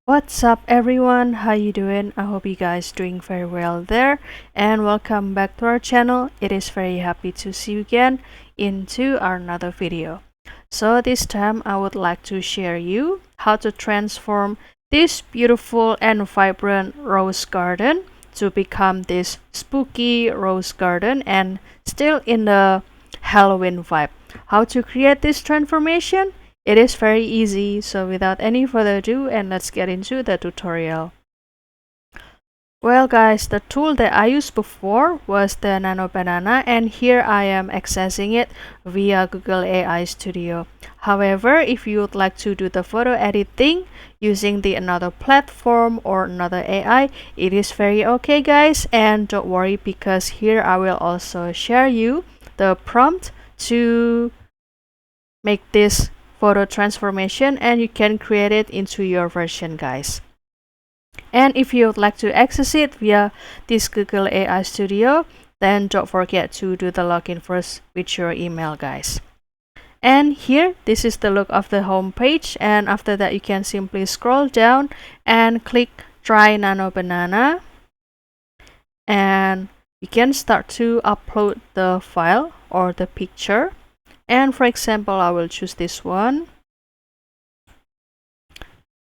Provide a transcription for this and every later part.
What's up everyone? How you doing? I hope you guys doing very well there, and welcome back to our channel. It is very happy to see you again into another video. So this time I would like to share you how to transform this beautiful and vibrant rose garden to become this spooky rose garden and still in the Halloween vibe. How to create this transformation? It is very easy, so without any further ado, and let's get into the tutorial. Well guys, the tool that I used before was the Nano Banana, and here I am accessing it via Google AI Studio. However, if you would like to do the photo editing using the another platform or another AI, it is very okay guys, and don't worry because here I will also share you the prompt to make this photo transformation, and you can create it into your version guys. And if you would like to access it via this Google AI Studio, then don't forget to do the login first with your email guys. And here, this is the look of the home page, and after that you can simply scroll down and click try Nano Banana, and you can start to upload the file or the picture. And for example, I will choose this one.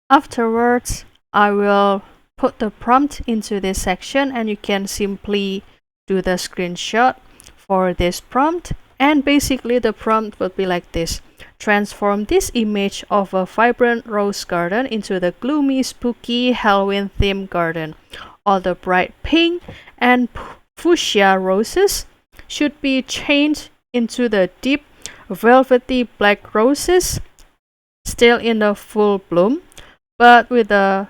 Afterwards, I will put the prompt into this section, and you can simply do the screenshot for this prompt. And basically the prompt would be like this: transform this image of a vibrant rose garden into the gloomy, spooky Halloween themed garden. All the bright pink and fuchsia roses should be changed into the deep velvety black roses, still in the full bloom, but with a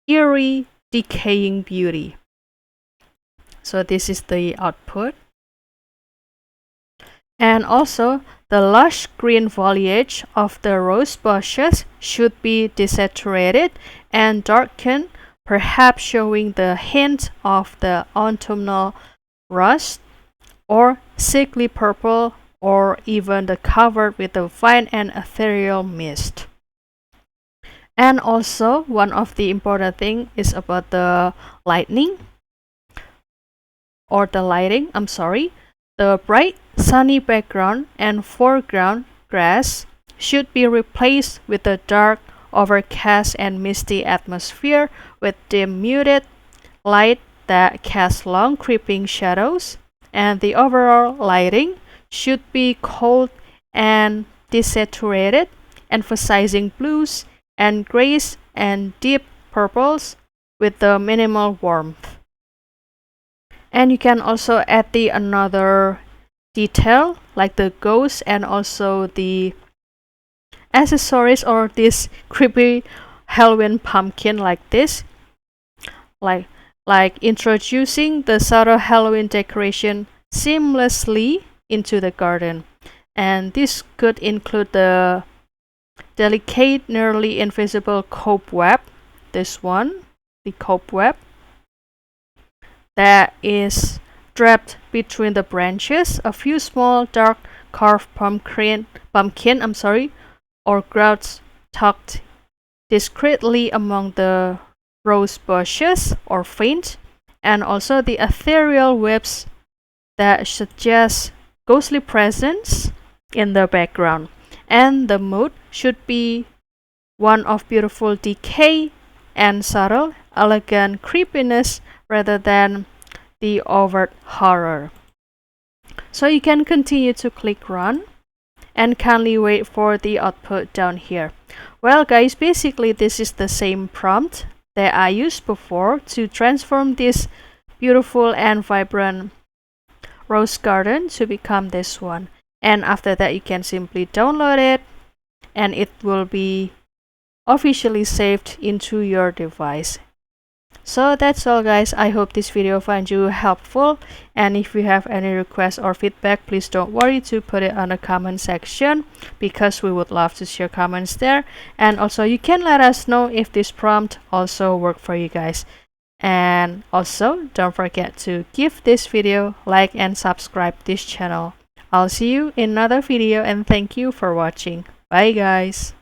eerie, decaying beauty. So this is the output. And also, the lush green foliage of the rose bushes should be desaturated and darkened, perhaps showing the hint of the autumnal rust or sickly purple, or even the covered with a fine and ethereal mist. And also, one of the important thing is about the lighting. The bright sunny background and foreground grass should be replaced with a dark, overcast and misty atmosphere with dim muted light that casts long creeping shadows, and the overall lighting should be cold and desaturated, emphasizing blues and grays and deep purples with the minimal warmth. And you can also add the another detail like the ghost and also the accessories or this creepy Halloween pumpkin like this, like introducing the subtle Halloween decoration seamlessly into the garden. And this could include the delicate, nearly invisible cobweb, this one, the cobweb that is draped between the branches, a few small dark carved pumpkin or grouts tucked discreetly among the rose bushes or faint, and also the ethereal webs that suggest ghostly presence in the background. And the mood should be one of beautiful decay and subtle, elegant creepiness rather than the overt horror. So you can continue to click run and kindly wait for the output down here. Well guys, basically this is the same prompt that I used before to transform this beautiful and vibrant rose garden to become this one. And after that you can simply download it, and it will be officially saved into your device. So that's all guys. I hope this video finds you helpful, and if you have any requests or feedback, please don't worry to put it on the comment section because we would love to share comments there. And also you can let us know if this prompt also worked for you guys. And also don't forget to give this video like and subscribe this channel. I'll see you in another video, and thank you for watching. Bye guys.